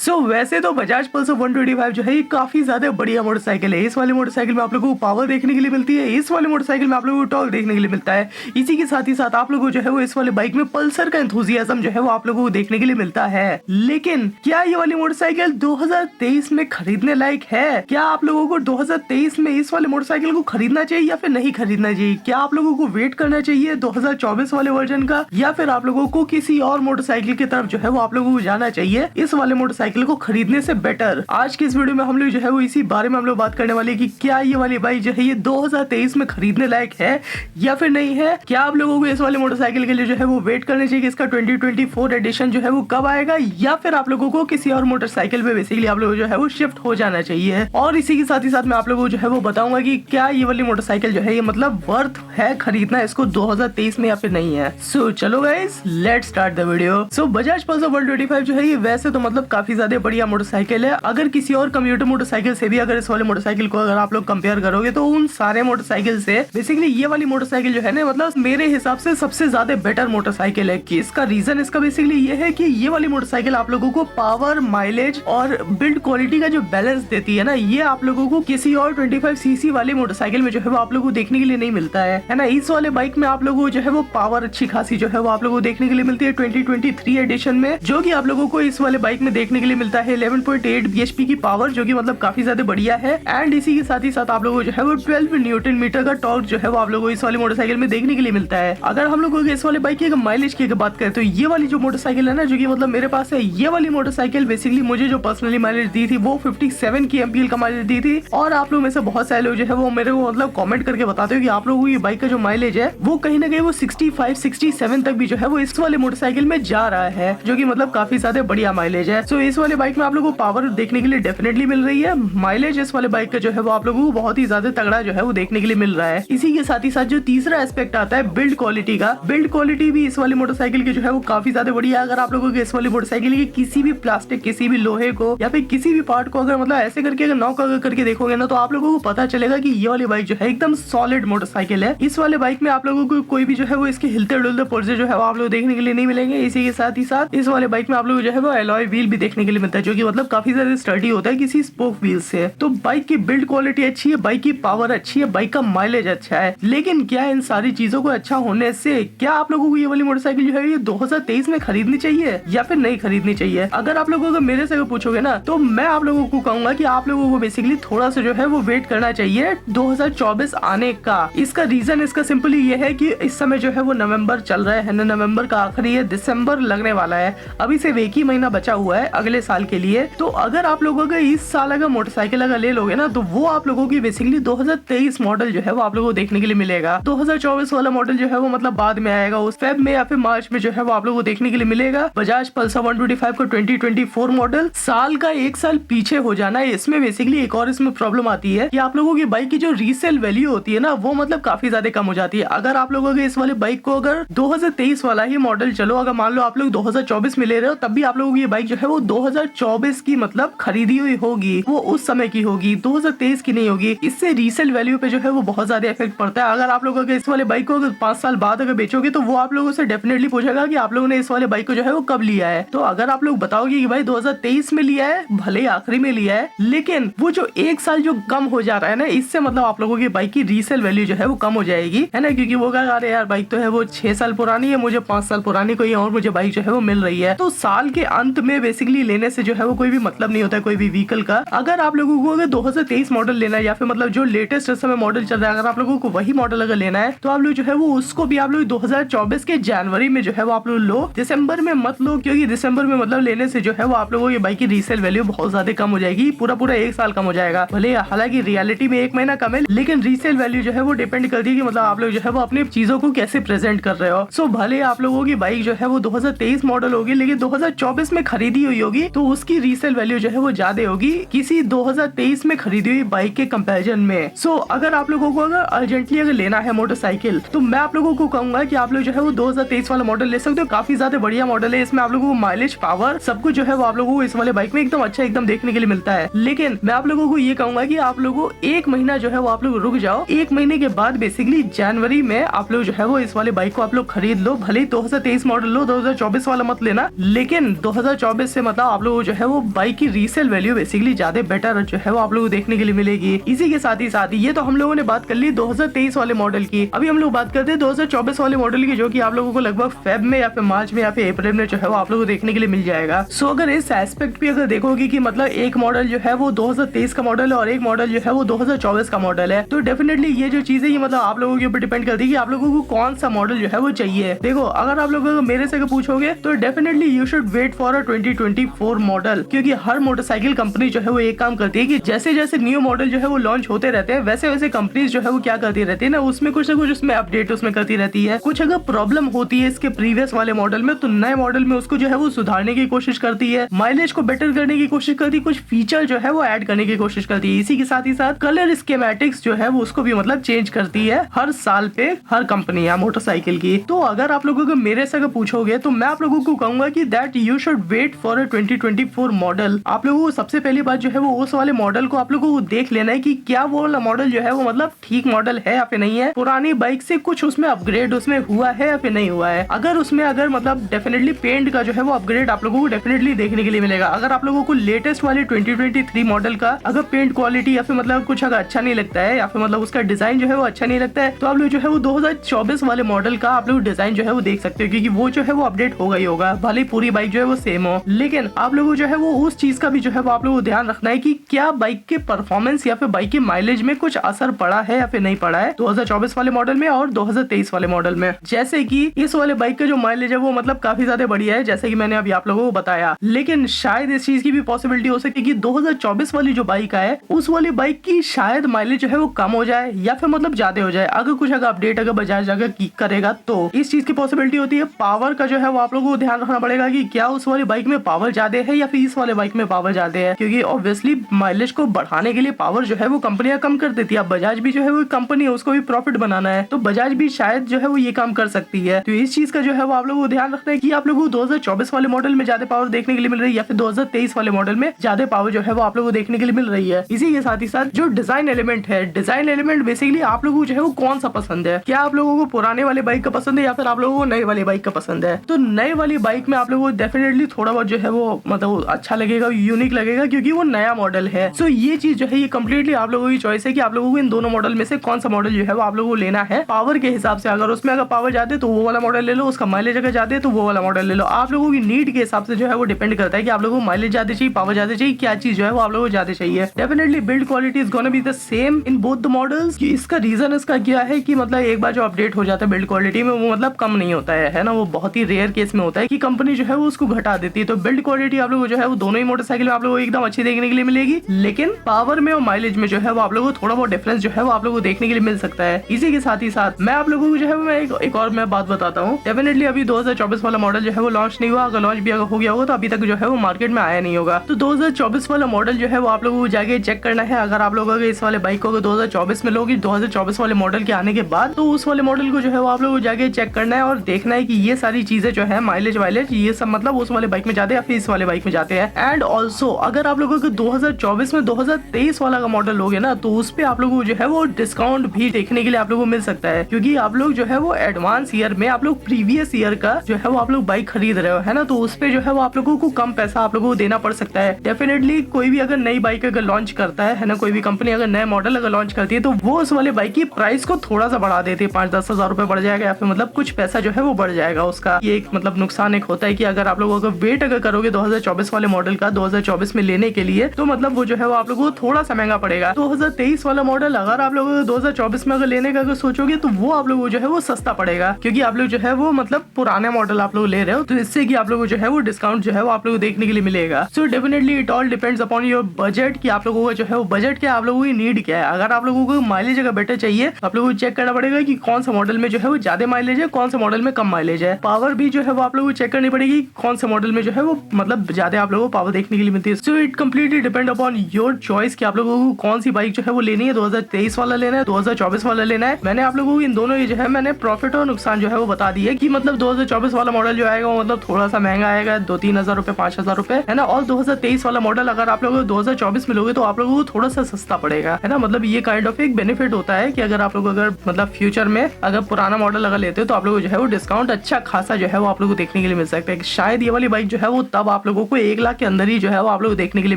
वैसे तो बजाज पल्सर 125 जो है ये काफी ज्यादा बढ़िया मोटरसाइकिल है। इस वाली मोटरसाइकिल में आप लोगों को पावर देखने के लिए मिलती है, इस वाली मोटरसाइकिल में आप लोगों को टॉर्क देखने के लिए मिलता है। इसी के साथ ही साथ आप लोगों को जो है वो इस वाले बाइक में पल्सर का एंथुसियाज्म जो है वो आप लोगों को देखने के लिए मिलता है। लेकिन क्या ये वाली मोटरसाइकिल 2023 में खरीदने लायक है? क्या आप लोगों को 2023 में इस वाले मोटरसाइकिल को खरीदना चाहिए या फिर नहीं खरीदना चाहिए? क्या आप लोगों को वेट करना चाहिए 2024 वाले वर्जन का, या फिर आप लोगों को किसी और मोटरसाइकिल की तरफ जो है वो आप लोगों को जाना चाहिए इस वाले मोटरसाइकिल को खरीदने से बेटर? आज की इस वीडियो में हम लोग जो है वो इसी बारे में हम लोग बात करने वाले कि क्या ये वाली बाइक जो है ये 2023 में खरीदने लायक है या फिर नहीं है। क्या आप लोगों को इस वाले मोटरसाइकिल के लिए जो है वो वेट करना चाहिए कि इसका 2024 एडिशन जो है वो कब आएगा, या फिर आप लोगों को किसी और मोटरसाइकिल पे बेसिकली आप लोगों जो है वो शिफ्ट हो जाना चाहिए। और इसी के साथ ही साथ मैं आप लोगों को जो है वो बताऊंगा कि क्या ये वाली मोटरसाइकिल जो है ये मतलब वर्थ है खरीदना इसको 2023 में या फिर नहीं है। सो चलो guys, let's start the video. So Bajaj Pulsar 125 जो है ये वैसे तो मतलब काफी ज्यादा बढ़िया मोटरसाइकिल है। अगर किसी और कम्यूटर मोटरसाइकिल से भी अगर इस वाले मोटरसाइकिल को अगर आप लोग कंपेयर करोगे तो उन सारे मोटरसाइकिल से बेसिकली ये वाली मोटरसाइकिल जो है ना मतलब मेरे हिसाब से सबसे ज्यादा बेटर मोटरसाइकिल है। कि इसका रीजन इसका बेसिकली ये है कि ये वाली मोटरसाइकिल आप लोगों को पावर, माइलेज और बिल्ड क्वालिटी का जो बैलेंस देती है ना, ये आप लोगों को किसी और 25 सीसी वाली मोटरसाइकिल में जो है वो आप लोगों को देखने के लिए नहीं मिलता है ना। इस वाले बाइक में आप लोगों को जो है वो पावर अच्छी खासी जो है वो आप लोगों को देखने के लिए मिलती है 2023 एडिशन में, जो कि आप लोगों को इस वाले बाइक में देखने के लिए मिलता है 11.8 bhp की पावर, जो कि मतलब काफी ज्यादा बढ़िया है। एंड इसी के साथ ही साथ आप लोगों को जो है वो 12 न्यूटन मीटर का टॉर्क जो है वो आप लोगों को इस वाली मोटरसाइकिल में देखने के लिए मिलता है। अगर हम लोगों को इस वाले बाइक की माइलेज की बात करें तो ये वाली जो मोटरसाइकिल है ना, जो कि मतलब मेरे पास है, ये वाली मोटरसाइकिल बेसिकली मुझे जो पर्सनली माइलेज दी थी वो 57 की एमपीएल का माइलेज दी थी। और आप लोग में से बहुत सारे लोग जो है वो मेरे को मतलब कमेंट करके बताते हो कि आप लोगों को ये बाइक का जो माइलेज है वो कहीं ना कहीं वो 65 67 तक भी जो है वो इस वाले मोटरसाइकिल में जा रहा है, जो कि मतलब काफी ज्यादा बढ़िया माइलेज है। सो इस वाले बाइक में आप लोगों को पावर देखने के लिए डेफिनेटली मिल रही है। माइलेज इस वाले बाइक का जो है वो आप लोगों को बहुत ही ज्यादा तगड़ा जो है वो देखने के लिए मिल रहा है। इसी के साथ ही साथ जो तीसरा एस्पेक्ट आता है बिल्ड क्वालिटी का, बिल्ड क्वालिटी भी इस वाली मोटरसाइकिल की जो है वो काफी ज्यादा बढ़िया है। अगर आप लोगों को इस वाली मोटरसाइकिल की किसी भी प्लास्टिक, किसी भी लोहे को या फिर किसी भी पार्ट को अगर मतलब ऐसे करके अगर नॉक करके देखोगे ना, तो आप लोगों को पता चलेगा कि ये वाली बाइक जो है एकदम सॉलिड मोटरसाइकिल है। इस वाले बाइक में आप लोगों को कोई भी जो है वो इसके हिलते डुलते पुर्जे जो है वो आप लोग देखने के लिए नहीं मिलेंगे। इसी के साथ ही साथ इस वाले बाइक में आप लोग जो है वो एलॉय व्हील भी देखने के लिए मिलता है, जो कि मतलब काफी ज्यादा स्टर्डी होता है किसी स्पोक व्हील से। तो बाइक की बिल्ड क्वालिटी अच्छी है, बाइक की पावर अच्छी है, बाइक का माइलेज अच्छा है। लेकिन क्या इन सारी चीजों को अच्छा होने से क्या आप लोगों को ये वाली मोटरसाइकिल जो है ये 2023 में खरीदनी चाहिए या फिर नहीं खरीदनी चाहिए? अगर आप लोगों को मेरे से पूछोगे ना, तो मैं आप लोगों को कहूंगा कि आप लोगों को बेसिकली थोड़ा सा जो है वो वेट करना चाहिए 2024 आने का। इसका रीजन इसका सिंपली ये है कि इस समय जो है वो नवंबर चल रहा है ना, नवंबर का आखिरी है, दिसंबर लगने वाला है, अभी से एक ही महीना बचा हुआ है अगले साल के लिए। तो अगर आप लोगों को इस साल अगर मोटरसाइकिल अगर ले लोगे ना, तो वो आप लोगों की बेसिकली 2023 मॉडल जो है वो आप लोगों को देखने के लिए मिलेगा। 2024 वाला मॉडल जो है वो मतलब बाद में आएगा, उस फेब में या फिर मार्च में जो है वो आप लोगों को देखने के लिए मिलेगा। बजाज पल्सर 125 का 2024 मॉडल साल का एक साल पीछे हो जाना है। इसमें बेसिकली एक और इसमें प्रॉब्लम आती है कि आप लोगों की बाइक की जो रीसेल वैल्यू होती है ना, वो मतलब काफी ज्यादा कम हो जाती है। अगर आप लोगों के इस वाले बाइक को अगर 2023 वाला ही मॉडल, चलो अगर मान लो आप लोग 2024 में ले रहे हो, तब भी आप लोगों की ये बाइक जो है वो 2024 की मतलब खरीदी हुई होगी, वो उस समय की होगी, 2023 की नहीं होगी। इससे रीसेल वैल्यू पे जो है वो बहुत ज्यादा इफेक्ट पड़ता है। अगर आप लोगों के इस वाले बाइक को अगर 5 साल बाद अगर बेचोगे, तो वो आप लोगों से डेफिनेटली पूछेगा कि आप लोगों ने इस वाले बाइक को जो है वो कब लिया है। तो अगर आप लोग बताओगे कि भाई 2023 में लिया है, भले ही आखिरी में लिया है, लेकिन वो जो एक साल जो कम हो जा रहा है ना, इससे मतलब आप लोगों की बाइक की रीसेल वैल्यू जो है वो कम हो जाएगी, है ना। क्योंकि वो कहा अरे यार बाइक तो है वो 6 साल पुरानी है, मुझे 5 साल पुरानी कोई और मुझे बाइक जो है वो मिल रही है। तो साल के अंत में बेसिकली लेने से जो है वो कोई भी मतलब नहीं होता है कोई भी व्हीकल का। अगर आप लोगों को अगर 2023 मॉडल लेना है या फिर मतलब जो लेटेस्ट इस समय मॉडल चल रहा है, अगर आप लोगों को वही मॉडल अगर लेना है, तो आप लोग जो है वो उसको भी आप लोग 2024 के जनवरी में जो है वो आप लोग लो, दिसंबर में मत लो, क्योंकि दिसंबर में मतलब लेने से जो है वो आप लोगों की बाइक की रीसेल वैल्यू बहुत ज्यादा कम हो जाएगी, पूरा एक साल कम हो जाएगा। भले हालांकि रियलिटी में एक महीना कम है, लेकिन रीसेल वैल्यू जो है वो डिपेंड करती है कि मतलब आप लोग जो है वो अपनी चीजों को कैसे प्रेजेंट कर रहे हो। सो भले आप लोगों की बाइक जो है वो 2023 मॉडल होगी, लेकिन 2024 में खरीदी हुई होगी, तो उसकी रीसेल वैल्यू जो है वो ज्यादा होगी किसी 2023 में खरीदी हुई बाइक के कंपैरिजन में। सो अगर आप लोगों को अगर अर्जेंटली अगर लेना है मोटरसाइकिल, तो मैं आप लोगों को कहूंगा कि आप लोग जो है वो 2023 वाला मॉडल ले सकते हो। काफी ज्यादा बढ़िया मॉडल है, इसमें आप लोगों को माइलेज, पावर सब कुछ जो है वो आप लोगों को इस वाले बाइक में एकदम अच्छा एकदम देखने के लिए मिलता है। लेकिन मैं आप लोगों को ये कहूंगा कि आप लोगों को एक महीना जो है वो आप लोग रुक जाओ। एक महीने के बाद बेसिकली जनवरी में आप लोग जो है वो इस वाले बाइक को आप लोग खरीद लो। भले ही 2023 मॉडल लो, 2024 वाला मत लेना, लेकिन 2024 से मतलब आप लोगों को जो है वो बाइक की रीसेल वैल्यू बेसिकली ज्यादा बेटर जो है वो आप लोगों को देखने के लिए मिलेगी। इसी के साथ ही ये तो हम लोगों ने बात कर ली 2023 वाले मॉडल की। अभी हम लोग बात करते हैं 2024 वाले मॉडल की, जो कि आप लोगों को लगभग फेब में या फिर मार्च में या फिर अप्रैल में जो है वो आप लोगों को देखने के लिए मिल जाएगा। सो अगर इस एस्पेक्ट भी अगर देखोगे कि मतलब एक मॉडल जो है वो 2023 का मॉडल है और एक मॉडल जो है वो 2024 का मॉडल है, तो डेफिनेटली ये जो चीज है ये मतलब आप लोगों के ऊपर डिपेंड करती है कि आप लोगों को कौन सा मॉडल जो है वो चाहिए। देखो अगर आप लोगों को मेरे से पूछोगे तो definitely you should wait for a 2024 model, क्योंकि हर मोटरसाइकिल कंपनी जो है वो एक काम करती है कि जैसे जैसे न्यू मॉडल जो है वो लॉन्च होते रहते हैं वैसे वैसे कंपनीज जो है वो क्या करती रहती है ना उसमें कुछ ना कुछ उसमें अपडेट उसमें करती रहती है। कुछ अगर प्रॉब्लम होती है इसके प्रीवियस वाले मॉडल में तो नए मॉडल में उसको जो है वो सुधारने की कोशिश करती है, माइलेज को बेटर करने की कोशिश करती है, कुछ फीचर जो है वो ऐड करने की कोशिश करती है। इसी के साथ ही साथ कलर स्कीमेटिक्स जो है वो उसको भी मतलब चेंज करती है हर साल पे हर कंपनी या मोटरसाइकिल की। तो अगर आप लोगों को मेरे से पूछोगे तो मैं आप लोगों को कहूंगा कि that you should wait for a 2024 model. आप लोगों को सबसे पहली बात जो है वो उस वाले मॉडल को आप लोगों को देख लेना है कि क्या वो वाला मॉडल जो है वो मतलब ठीक मॉडल है या फिर नहीं है, पुरानी बाइक से कुछ उसमें अपग्रेड उसमें हुआ है या फिर नहीं हुआ है। अगर उसमें अगर मतलब डेफिनेटली पेंट का जो है वो अपग्रेड आप लोगों को डेफिनेटली देखने के लिए मिलेगा। अगर आप लोगों को लेटेस्ट वाले 2023 मॉडल का अगर पेंट क्वालिटी या फिर मतलब कुछ अगर अच्छा नहीं लगता है या फिर मतलब उसका डिजाइन जो है वो अच्छा नहीं लगता है तो आप लोग जो है वो 2024 वाले मॉडल का आप लोग डिजाइन जो है वो देख सकते हो, क्योंकि वो जो है वो अपडेट होगा ही होगा, भले पूरी बाइक जो है वो सेम हो। लेकिन आप लोगों जो है वो उस चीज का भी जो है वो आप लोगों को ध्यान रखना है कि क्या बाइक के परफॉर्मेंस या फिर बाइक के माइलेज में कुछ असर पड़ा है या फिर नहीं पड़ा है 2024 वाले मॉडल में और 2023 वाले मॉडल में। जैसे कि इस वाले बाइक का जो माइलेज है वो मतलब काफी ज्यादा बढ़िया है जैसे कि मैंने अभी आप लोगों को बताया, लेकिन शायद इस चीज की भी पॉसिबिलिटी हो सकती है कि 2024 वाली जो बाइक है उस वाली बाइक की शायद माइलेज जो है वो कम हो जाए या फिर मतलब ज्यादा हो जाए। अगर कुछ अगर अपडेट अगर बजाज अगर करेगा तो इस चीज की पॉसिबिलिटी होती है। पावर का जो है वो आप लोगों को ध्यान रखना पड़ेगा कि क्या उस वाली बाइक में पावर ज्यादा है या फिर इस वाले बाइक में पावर ज्यादा है, क्योंकि ऑब्वियसली माइलेज को बढ़ाने के लिए पावर जो है वो कंपनियां कम कर देती है। अब बजाज भी जो है वो कंपनी है उसको भी प्रॉफिट बनाना है तो बजाज भी शायद जो है वो ये काम कर सकती है। तो इस चीज का जो है वो आप लोगों को ध्यान रखना है कि आप लोगों को 2024 वाले मॉडल में ज्यादा पावर देखने के लिए मिल रही है या फिर 2023 वाले मॉडल में ज्यादा पावर जो है वो आप लोगों को देखने के लिए मिल रही है। इसी के साथ ही साथ जो डिजाइन एलिमेंट है, डिजाइन एलिमेंट बेसिकली आप लोगों को जो है वो कौन सा पसंद है, क्या आप लोगों को पुराने वाले बाइक का पसंद है या फिर आप लोगों को नए वाली बाइक का पसंद है। तो नए वाली बाइक में आप लोगों को डेफिनेटली थोड़ा बहुत जो है वो मतलब अच्छा लगेगा, यूनिक लगेगा, क्योंकि वो नया मॉडल है। सो ये चीज जो है ये कम्प्लीटली आप लोगों की चॉइस है कि आप लोगों को इन दोनों मॉडल में से कौन सा मॉडल जो है वो आप लोगों को लेना है। पावर के हिसाब से अगर उसमें अगर पावर जाते तो वो वाला मॉडल ले लो, उसका माइलेज अगर जाते तो वो वाला मॉडल ले लो। आप लोगों की नीड के हिसाब से जो है वो डिपेंड करता है कि आप लोगों को माइलेज ज्यादा चाहिए, पावर ज्यादा चाहिए, क्या चीज जो है वो आप लोगों को ज्यादा चाहिए। Definitely build quality is gonna be the same in both the models. इसका रीजन इसका क्या है कि मतलब एक बार जो अपडेट हो जाता है बिल्ड क्वालिटी में वो मतलब कम नहीं होता है ना, वो बहुत ही रेयर केस में होता है कि कंपनी जो है वो उसको घटा देती है। तो बिल्ड क्वालिटी आप लोगों को जो है वो दोनों ही मोटरसाइकिल में आप लोगों को एकदम अच्छी देखने के लिए मिलेगी, लेकिन पावर में और माइलेज में जो है वो आप लोगों को थोड़ा बहुत डिफरेंस जो है वो आप लोगों को देखने के लिए मिल सकता है। इसी के साथ ही साथ मैं आप लोगों को जो है मैं एक और मैं बात बताता हूँ। डेफिनेटली अभी 2024 वाला मॉडल जो है वो लॉन्च नहीं हुआ, अगर लॉन्च भी अगर हो गया होगा तो अभी तक जो है वो मार्केट में आया नहीं होगा। तो 2024 वाला मॉडल जो है वो आप लोगों को जाके चेक करना है। अगर आप लोग अगर इस वाले बाइक को अगर 2024 में लोगे 2024 वाले मॉडल के आने के बाद तो उस वाले मॉडल को जो है वो आप लोगों को जाके चेक करना है और देखना है कि ये सारी चीजें जो है माइलेज वाइलेज ये सब मतलब उस वाले बाइक में जाते हैं या फिर इस वाले बाइक में जाते हैं। एंड ऑल्सो अगर आप लोगों को 2024 में 2023 वाला का मॉडल लोगे ना तो उस पे आप लोगों को जो है वो डिस्काउंट भी देखने के लिए आप लोगों को मिल सकता है, क्योंकि आप लोग जो है वो एडवांस ईयर में आप लोग प्रीवियस ईयर का जो है वो आप लोग बाइक खरीद रहे हो है ना, तो उस पे जो है वो आप लोगों को कम पैसा आप लोगों को देना पड़ सकता है। डेफिनेटली कोई भी अगर नई बाइक अगर लॉन्च करता है ना, कोई भी कंपनी अगर नया मॉडल अगर लॉन्च करती है तो वो उस वाले बाइक की प्राइस को थोड़ा सा बढ़ा देती है, 5-10 हजार रुपए बढ़ जाएगा या फिर मतलब कुछ पैसा जो है वो बढ़ जाएगा उसका। ये एक मतलब नुकसान एक होता है कि अगर आप लोग अगर वेट अगर करोगे 2024 वाले मॉडल का 2024 में लेने के लिए तो मतलब वो जो है वो आप लोगों को थोड़ा सा महंगा पड़ेगा। 2023 वाला मॉडल अगर आप लोग 2024 में अगर लेने का अगर सोचोगे तो वो आप लोगों को जो है वो सस्ता पड़ेगा, क्योंकि आप लोग जो है वो मतलब पुराने मॉडल आप लोग ले रहे हो, तो इससे कि आप लोगों को जो है वो डिस्काउंट जो है वो आप लोग को देखने के लिए मिलेगा। So definitely it all depends upon your budget कि आप लोगों का जो है वो बजट क्या, आप लोगों की नीड क्या है। अगर आप लोगों को माइलेज अगर बेटर चाहिए आप लोगों को चेक करना पड़ेगा कि कौन सा मॉडल में जो है वो ज्यादा माइलेज है, कौन सा मॉडल में कम माइलेज है। पावर भी जो है वो आप लोगों को चेक करनी पड़ेगी कौन से मॉडल में जो है वो मतलब ज्यादा आप लोगों को पावर देखने के लिए मिलती है। So it completely depend upon your choice कि आप लोगों को कौन सी बाइक जो है वो लेनी है, 2023 वाला लेना है, 2024 वाला लेना है। मैंने आप लोगों को इन दोनों की जो है मैंने प्रॉफिट और नुकसान जो है वो बता दी है कि मतलब 2024 वाला मॉडल जो आएगा वो मतलब थोड़ा सा महंगा आएगा, 2-3 हजार रुपए 5 हजार रुपए है ना, और 2023 वाला मॉडल अगर आप लोगों को 2024 में लोगे तो आप लोगों को थोड़ा सा सस्ता पड़ेगा है ना। मतलब ये काइंड ऑफ एक बेनिफिट होता है कि अगर आप लोग अगर मतलब फ्यूचर में अगर पुराना मॉडल अगर लेते हो तो आप लोग जो है वो डिस्काउंट अच्छा खासा जो है वो आप लोग को देखने के लिए मिल सकता है। शायद ये वाली बाइक जो है वो तब आप आप लोगों को 1 लाख के अंदर ही जो है वो आप लोग देखने के लिए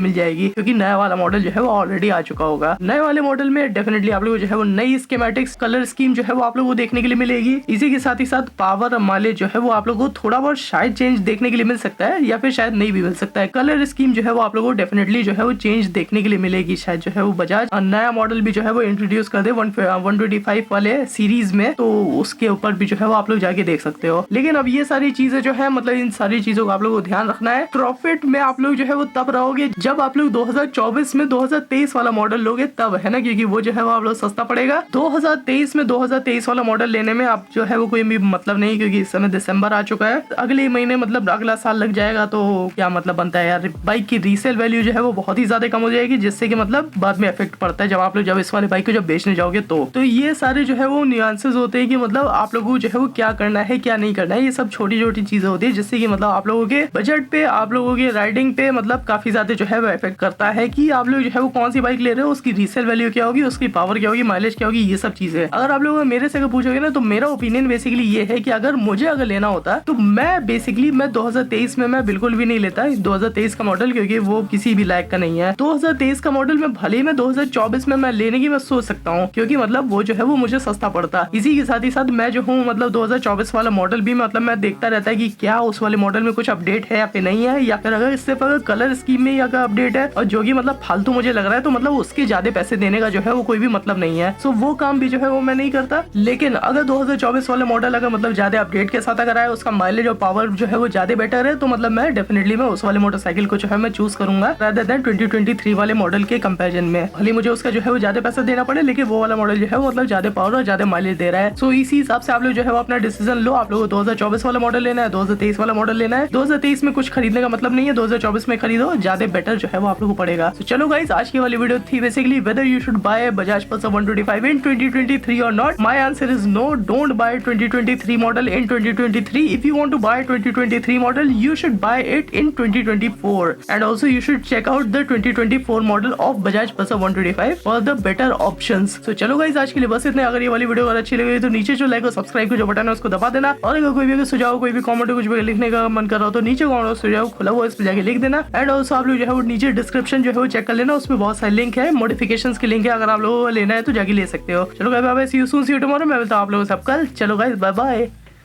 मिल जाएगी, क्योंकि नया वाला मॉडल जो है वो ऑलरेडी आ चुका होगा। नए वाले मॉडल में डेफिनेटली आप लोगों को जो है वो नई स्कीमेटिक्स, कलर स्कीम जो है वो आप लोगों को देखने के लिए मिलेगी। इसी के साथ ही साथ पावर और माइलेज जो है वो आप लोगों को थोड़ा बहुत शायद चेंज देखने के लिए मिल सकता है, या फिर शायद नहीं भी मिल सकता है। कलर स्कीम जो है वो आप लोगों को डेफिनेटली जो है वो चेंज देखने के लिए मिलेगी। शायद जो है वो बजाज नया मॉडल भी जो है वो इंट्रोड्यूस कर दे 125 वाले सीरीज में, तो उसके ऊपर भी जो है वो आप लोग जाके देख सकते हो। लेकिन अब ये सारी चीजें जो है मतलब इन सारी चीजों को आप लोगों को ध्यान रखना है। प्रॉफिट में आप लोग जो है वो तब रहोगे जब आप लोग 2024 में 2023 वाला मॉडल लोगे, तब है ना, क्योंकि वो जो है वो आप लोग सस्ता पड़ेगा। 2023 में 2023 वाला मॉडल लेने में आप जो है वो कोई भी मतलब नहीं, क्योंकि इस समय दिसंबर आ चुका है। अगले महीने मतलब अगला साल लग जाएगा, तो क्या मतलब बनता है यार। बाइक की रीसेल वैल्यू जो है वो बहुत ही ज्यादा कम हो जाएगी, जिससे कि मतलब बाद में इफेक्ट पड़ता है जब आप लोग जब इस वाले बाइक को जब बेचने जाओगे तो ये सारे जो है वो न्यूएंसेस होते हैं कि मतलब आप लोगों को जो है वो क्या करना है क्या नहीं करना है। ये सब छोटी छोटी चीजें होती है जिससे कि मतलब आप लोगों के बजट पे, आप लोगों के राइडिंग पे मतलब काफी ज्यादा जो है वो इफेक्ट करता है कि आप लोग जो है वो कौन सी बाइक ले रहे हो, उसकी रीसेल वैल्यू क्या होगी, उसकी पावर क्या होगी, माइलेज क्या होगी, ये सब चीजें। अगर आप लोग मेरे से अगर पूछोगे ना, तो मेरा ओपिनियन बेसिकली ये है कि अगर मुझे अगर लेना होता तो मैं 2023 में मैं बिल्कुल भी नहीं लेता 2023 का मॉडल, क्योंकि वो किसी भी लायक का नहीं है। 2023 का मॉडल में भले ही मैं 2024 में मैं लेने की मैं सोच सकता हूँ, क्योंकि मतलब वो जो है वो मुझे सस्ता पड़ता। इसी के साथ ही साथ मैं जो हूँ मतलब 2024 वाला मॉडल भी मतलब मैं देखता रहता है कि क्या उस वाले मॉडल में कुछ अपडेट है या फिर नहीं है, या फिर अगर इससे अगर कलर स्कीम में या अपडेट है और जो कि मतलब फालतू मुझे लग रहा है, तो मतलब उसके ज्यादा पैसे देने का जो है वो कोई भी मतलब नहीं है। सो वो काम भी जो है वो मैं नहीं करता। लेकिन अगर 2024 वाला मॉडल अगर मतलब ज्यादा अपडेट के साथ अगर आए, उसका माइलेज और पावर जो है वो ज्यादा बेटर है, तो मतलब मैं डेफिनेटली मैं उस वाले मोटरसाइकिल को जो है मैं चूज करूंगा रादर देन 2023 वाले मॉडल के कंपैरिजन में। भले मुझे उसका जो है वो ज्यादा पैसा देना पड़े, लेकिन वो वाला मॉडल जो है वो मतलब ज्यादा पावर और ज्यादा माइलेज दे रहा है। सो इसी हिसाब से आप लोग जो है वो अपना डिसीजन लो। आप लोगों को 2024 वाला मॉडल लेना है, 2023 वाला मॉडल लेना है। 2023 में कुछ खरीदने का मतलब नहीं है, 2024 में खरीदो, ज्यादा बेटर जो है वो आप लोगों को पड़ेगा। तो चलो गाइस, आज की वाली वीडियो थी basically whether you should buy Bajaj Pulsar 125 in 2023 और not. My answer is no, don't buy 2023 model in 2023। If you want to buy 2023 model, you should buy it in 2024 and also you should check out the 2024 model of Bajaj Pulsar 125 for the better options. तो चलो guys, आज के लिए बस इतने। अगर ये वाली वीडियो अगर अच्छी लगी तो नीचे जो लाइक और सब्सक्राइब का जो बटन है उसको दबा देना, और अगर कोई भी सुझाव, कोई भी कमेंट, कुछ भी लिखने का मन कर रहा हो तो नीचे कमेंट सुझाव खुला हुआ, इस पे जाके लिख देना। एंड ऑल्सो आप लोग जो है वो नीचे डिस्क्रिप्शन जो है वो चेक कर लेना, उसमें बहुत सारे लिंक है, मॉडिफिकेशंस के लिंक है, अगर आप लोगों को लेना है तो जाके ले सकते हो। चलो guys, see you soon, see you tomorrow. मैं मिलता हूं आप लोगों से कल। चलो गाइस, बाय बाय।